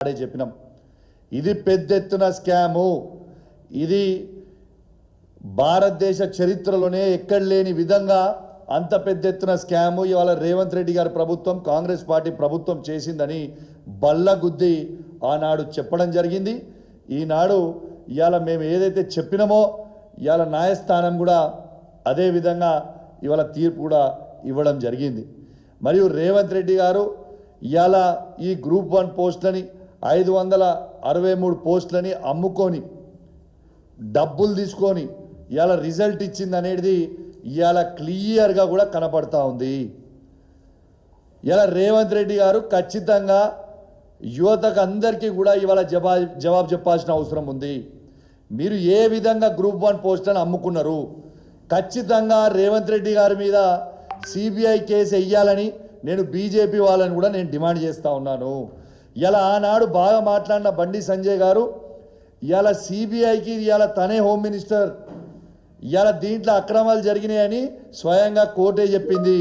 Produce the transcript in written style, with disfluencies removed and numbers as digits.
చెప్పినాం ఇది పెద్ద ఎత్తున స్కాము ఇది భారతదేశ చరిత్రలోనే ఎక్కడ లేని విధంగా అంత పెద్ద ఎత్తున స్కాము ఇవాళ రేవంత్ రెడ్డి గారి ప్రభుత్వం కాంగ్రెస్ పార్టీ ప్రభుత్వం చేసిందని బల్లగుద్ది ఆనాడు చెప్పడం జరిగింది ఈనాడు ఇవాళ మేము ఏదైతే చెప్పినామో ఇవాళ న్యాయస్థానం కూడా అదే విధంగా ఇవాళ తీర్పు కూడా ఇవ్వడం జరిగింది మరియు రేవంత్ రెడ్డి గారు ఇవాళ ఈ గ్రూప్ 1 పోస్టులని 563 పోస్టులని అమ్ముకొని డబ్బులు తీసుకొని ఇవాళ రిజల్ట్ ఇచ్చింది అనేది ఇవాళ క్లియర్గా కూడా కనపడతా ఉంది ఇవాళ రేవంత్ రెడ్డి గారు ఖచ్చితంగా యువతకు అందరికీ కూడా ఇవాళ జవాబు చెప్పాల్సిన అవసరం ఉంది మీరు ఏ విధంగా గ్రూప్ 1 పోస్టులను అమ్ముకున్నారు ఖచ్చితంగా రేవంత్ రెడ్డి గారి మీద సిబిఐ కేసు వేయాలని నేను బీజేపీ వాళ్ళని కూడా నేను డిమాండ్ చేస్తూ ఉన్నాను ఇలా ఆనాడు బాగా మాట్లాడిన బండి సంజయ్ గారు ఇలా సిబిఐకి ఇలా తనే హోమ్ మినిస్టర్ ఇలా దీంట్లో అక్రమాలు జరిగినాయని స్వయంగా కోర్టే చెప్పింది